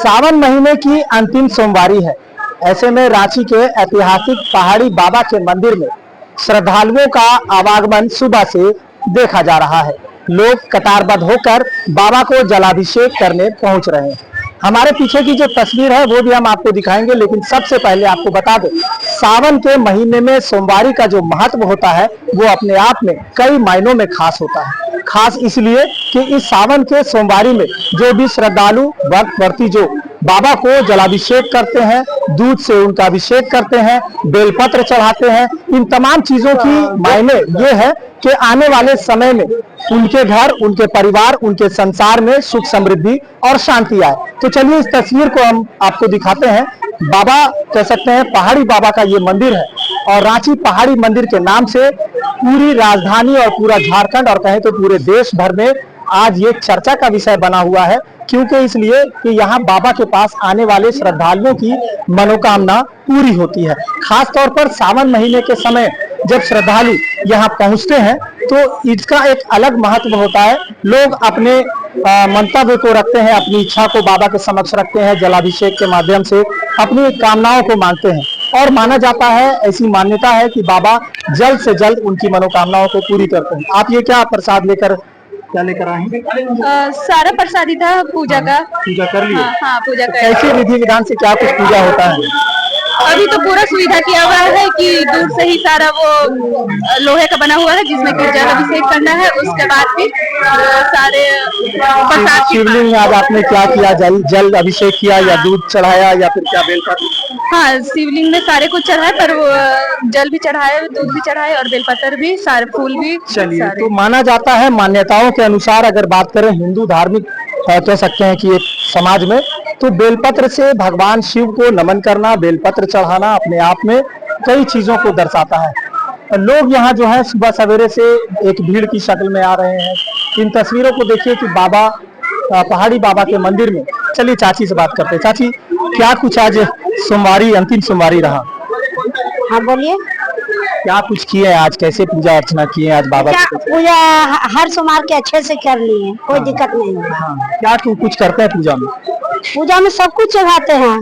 सावन महीने की अंतिम सोमवारी है। ऐसे में रांची के ऐतिहासिक पहाड़ी बाबा के मंदिर में श्रद्धालुओं का आवागमन सुबह से देखा जा रहा है। लोग कतारबद्ध होकर बाबा को जलाभिषेक करने पहुंच रहे हैं। हमारे पीछे की जो तस्वीर है वो भी हम आपको दिखाएंगे, लेकिन सबसे पहले आपको बता दें, सावन के महीने में सोमवारी का जो महत्व होता है वो अपने आप में कई मायनों में खास होता है। खास इसलिए कि इस सावन के सोमवारी में जो भी श्रद्धालु भक्त वर्ती जो बाबा को जलाभिषेक करते हैं, दूध से उनका अभिषेक करते हैं, बेलपत्र चढ़ाते हैं, इन तमाम चीजों की मायने ये है कि आने वाले समय में उनके घर, उनके परिवार, उनके संसार में सुख समृद्धि और शांति आए। तो चलिए इस तस्वीर को हम आपको दिखाते हैं। बाबा कह सकते हैं पहाड़ी बाबा का ये मंदिर है और रांची पहाड़ी मंदिर के नाम से पूरी राजधानी और पूरा झारखंड और कहें तो पूरे देश भर में आज ये चर्चा का विषय बना हुआ है। क्योंकि इसलिए कि यहाँ बाबा के पास आने वाले श्रद्धालुओं की मनोकामना पूरी होती है। खास तौर पर सावन महीने के समय जब श्रद्धालु यहाँ पहुँचते हैं तो इसका एक अलग महत्व होता है। लोग अपने मंतव्य को रखते हैं, अपनी इच्छा को बाबा के समक्ष रखते हैं, जलाभिषेक के माध्यम से अपनी कामनाओं को मांगते हैं और माना जाता है, ऐसी मान्यता है कि बाबा जल्द से जल्द उनकी मनोकामनाओं को पूरी करते हैं। आप ये क्या प्रसाद लेकर आए? सारा प्रसादी था पूजा का। पूजा कर लिया? हाँ, पूजा कर। कैसे विधि विधान से क्या कुछ पूजा होता है? अभी तो पूरा सुविधा किया हुआ है कि दूर से ही सारा वो लोहे का बना हुआ है जिसमें कि जल अभिषेक करना है। उसके बाद फिर सारे प्रसाद। शिवलिंग में आज आपने क्या किया? जल अभिषेक किया या दूध चढ़ाया या फिर क्या बेलपत्र? हाँ, शिवलिंग में सारे कुछ चढ़ाए, पर वो जल भी चढ़ाए, दूध भी चढ़ाए और बेलपत्र भी, सारे फूल भी। चलिए, तो माना जाता है मान्यताओं के अनुसार, अगर बात करें हिंदू धार्मिक कह सकते हैं कि एक समाज में, तो बेलपत्र से भगवान शिव को नमन करना, बेलपत्र चढ़ाना अपने आप में कई चीजों को दर्शाता है। लोग यहाँ जो है सुबह सवेरे से एक भीड़ की शक्ल में आ रहे हैं। इन तस्वीरों को देखिए कि बाबा पहाड़ी बाबा के मंदिर में। चलिए चाची से बात करते हैं। चाची, क्या कुछ आज सोमवारी अंतिम सोमवारी रहा? हाँ बोलिए। क्या कुछ किए आज? कैसे पूजा अर्चना किए आज बाबा की? पूजा हर सोमवार के अच्छे से कर लिए, कोई दिक्कत नहीं है। हाँ, क्या कुछ करते हैं पूजा में? पूजा में सब कुछ चढ़ाते हैं।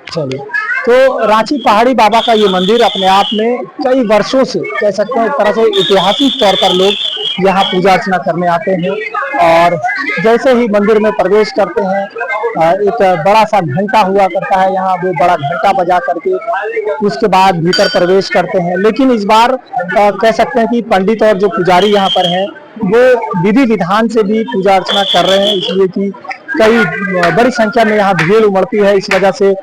चलिए, तो रांची पहाड़ी बाबा का ये मंदिर अपने आप में कई वर्षों से कह सकते हैं एक तरह से ऐतिहासिक तौर पर लोग यहाँ पूजा अर्चना करने आते हैं और जैसे ही मंदिर में प्रवेश करते हैं एक बड़ा सा घंटा हुआ करता है यहाँ, वो बड़ा घंटा बजा करके उसके बाद भीतर प्रवेश करते हैं। लेकिन इस बार कह सकते हैं कि पंडित और जो पुजारी यहाँ पर हैं वो विधि विधान से भी पूजा अर्चना कर रहे हैं, इसलिए कि कई बड़ी संख्या में यहाँ भीड़ उमड़ती है। इस वजह से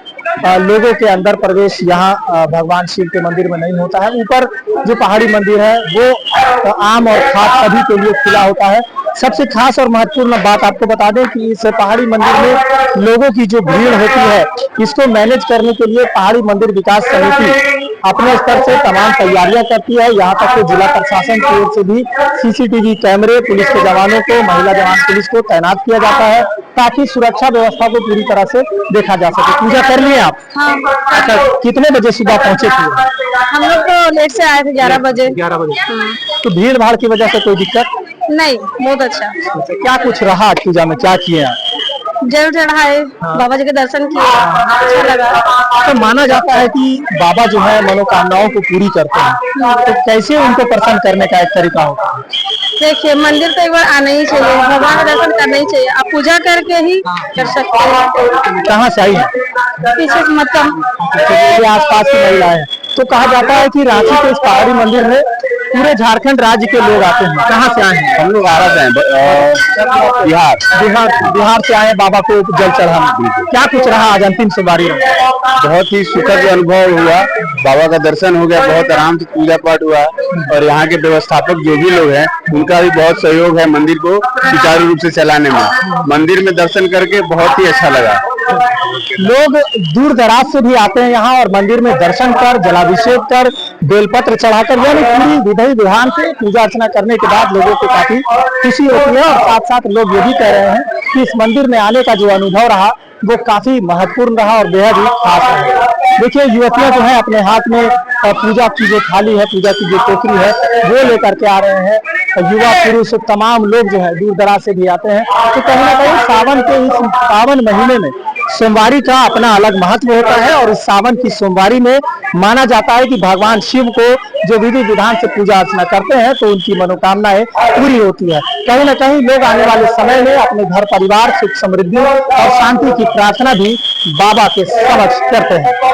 लोगों के अंदर प्रवेश यहाँ भगवान शिव के मंदिर में नहीं होता है। ऊपर जो पहाड़ी मंदिर है वो आम और खास सभी के लिए खुला होता है। सबसे खास और महत्वपूर्ण बात आपको बता दें कि इस पहाड़ी मंदिर में लोगों की जो भीड़ होती है, इसको मैनेज करने के लिए पहाड़ी मंदिर विकास समिति अपने स्तर से तमाम तैयारियां करती है। यहाँ तक कि जिला प्रशासन की ओर से भी सीसीटीवी कैमरे, पुलिस के जवानों को, महिला जवान पुलिस को तैनात किया जाता है ताकि सुरक्षा व्यवस्था को पूरी तरह से देखा जा सके। पूजा कर लिए आप? हाँ। अच्छा, कितने बजे सुबह पहुंचे थे? हम लोग तो लेट से आए थे, 11 बजे। 11 बजे। तो भीड़ भाड़ की वजह से कोई दिक्कत नहीं, बहुत अच्छा। क्या कुछ रहा आज पूजा में? क्या किए आप? जल चढ़ाए, बाबा जी के दर्शन किए, अच्छा लगा। तो माना जाता है कि बाबा जो है मनोकामनाओं को पूरी करते हैं, तो कैसे उनको प्रसन्न करने का एक तरीका होता है? देखिए, मंदिर तो एक बार आना ही चाहिए, भगवान का दर्शन करना ही चाहिए। आप पूजा करके ही कर सकते हैं। कहाँ से आई है? पीछे से मतलब आस पास की महिलाएं। तो कहा जाता है कि रांची के इस पहाड़ी मंदिर में पूरे झारखंड राज्य के लोग आते हैं। कहाँ से आए हैं? हम लोग आरा से हैं, बिहार से आए बाबा को जल चढ़ाने। क्या कुछ रहा आज अंतिम सोमवारी? बहुत ही सुखद अनुभव हुआ, बाबा का दर्शन हो गया, बहुत आराम से पूजा पाठ हुआ और यहाँ के व्यवस्थापक जो भी लोग हैं उनका भी बहुत सहयोग है मंदिर को सुचारू रूप से चलाने में। मंदिर में दर्शन करके बहुत ही अच्छा लगा। लोग दूर दराज से भी आते हैं यहाँ और मंदिर में दर्शन कर, जलाभिषेक कर, बेलपत्र चढ़ाकर, यानी पूरी विधि विधान से पूजा अर्चना करने के बाद लोगों को काफी खुशी होती है। और साथ साथ लोग ये भी कह रहे हैं कि इस मंदिर में आने का जो अनुभव रहा वो काफी महत्वपूर्ण रहा और बेहद ही खास रहा। देखिए युवतियां जो है अपने हाथ में पूजा की जो थाली है, पूजा की जो टोकरी है वो लेकर के आ रहे हैं। युवा पुरुष तमाम लोग जो है दूर दराज से भी आते हैं। तो कहीं ना कहीं सावन के इस पावन महीने में सोमवारी का अपना अलग महत्व होता है और इस सावन की सोमवारी में माना जाता है कि भगवान शिव को जो विधि विधान से पूजा अर्चना करते हैं तो उनकी मनोकामनाएं पूरी होती है। कहीं ना कहीं लोग आने वाले समय में अपने घर परिवार सुख समृद्धि और शांति की प्रार्थना भी बाबा के समक्ष करते हैं।